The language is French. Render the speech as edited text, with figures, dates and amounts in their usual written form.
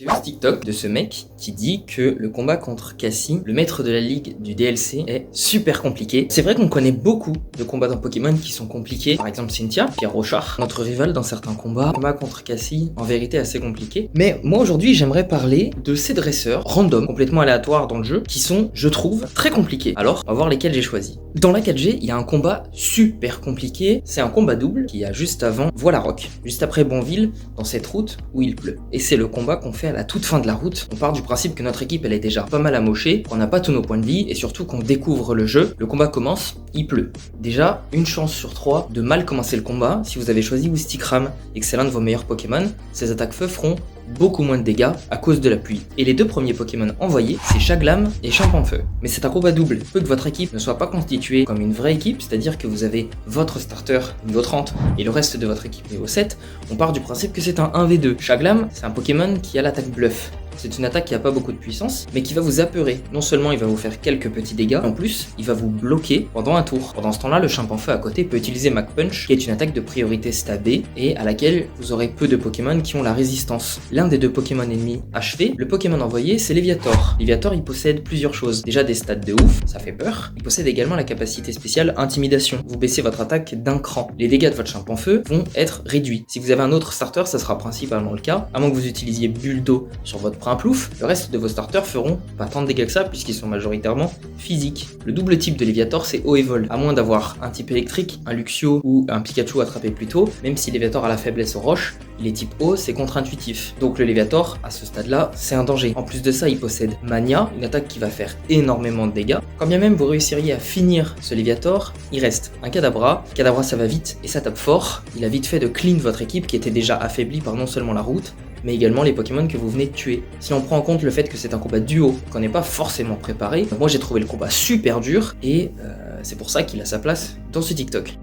J'ai vu ce TikTok de ce mec qui dit que le combat contre Cassie, le maître de la ligue du DLC, est super compliqué. C'est vrai qu'on connaît beaucoup de combats dans Pokémon qui sont compliqués. Par exemple Cynthia, Pierre Rochard, notre rival dans certains combats. Le combat contre Cassie, en vérité, assez compliqué. Mais moi aujourd'hui, j'aimerais parler de ces dresseurs random, complètement aléatoires dans le jeu, qui sont, je trouve, très compliqués. Alors, on va voir lesquels j'ai choisi. Dans la 4G, il y a un combat super compliqué. C'est un combat double qui a juste avant Voilarock, juste après Bonville, dans cette route où il pleut. Et c'est le combat qu'on fait à la toute fin de la route. On part du principe que notre équipe elle est déjà pas mal amochée, qu'on n'a pas tous nos points de vie et surtout qu'on découvre le jeu. Le combat commence, il pleut. Déjà, une chance sur 3 de mal commencer le combat. Si vous avez choisi Wistikram et que c'est l'un de vos meilleurs Pokémon, ces attaques feu feront beaucoup moins de dégâts à cause de la pluie. Et les deux premiers Pokémon envoyés, c'est Chaglam et Champanfeu. Mais c'est un combat double. Il peut que votre équipe ne soit pas constituée comme une vraie équipe, c'est-à-dire que vous avez votre starter niveau 30 et le reste de votre équipe niveau 7. On part du principe que c'est un 1v2. Chaglam, c'est un Pokémon qui a l'attaque bluff. C'est une attaque qui n'a pas beaucoup de puissance, mais qui va vous apeurer. Non seulement il va vous faire quelques petits dégâts, en plus, il va vous bloquer pendant un tour. Pendant ce temps-là, le Champanfeu à côté peut utiliser Mach Punch, qui est une attaque de priorité stabée, et à laquelle vous aurez peu de Pokémon qui ont la résistance. L'un des deux Pokémon ennemis achevé, le Pokémon envoyé, c'est Léviator. Léviator, il possède plusieurs choses. Déjà des stats de ouf, ça fait peur. Il possède également la capacité spéciale Intimidation. Vous baissez votre attaque d'un cran. Les dégâts de votre Champanfeu vont être réduits. Si vous avez un autre starter, ça sera principalement le cas, à moins que vous utilisiez Bulle d'eau sur votre Prinplouf. Le reste de vos starters feront pas tant de dégâts que ça puisqu'ils sont majoritairement physiques. Le double type de Léviator c'est eau et vol, à moins d'avoir un type électrique, un Luxio ou un Pikachu attrapé plus tôt, même si Léviator a la faiblesse aux roches, il est type eau, c'est contre-intuitif. Donc le Léviator, à ce stade-là, c'est un danger. En plus de ça, il possède Mania, une attaque qui va faire énormément de dégâts. Quand bien même vous réussiriez à finir ce Léviator, il reste un Kadabra. Kadabra ça va vite et ça tape fort. Il a vite fait de clean votre équipe qui était déjà affaiblie par non seulement la route, mais également les Pokémon que vous venez de tuer. Si on prend en compte le fait que c'est un combat duo, qu'on n'est pas forcément préparé, moi j'ai trouvé le combat super dur et c'est pour ça qu'il a sa place dans ce TikTok.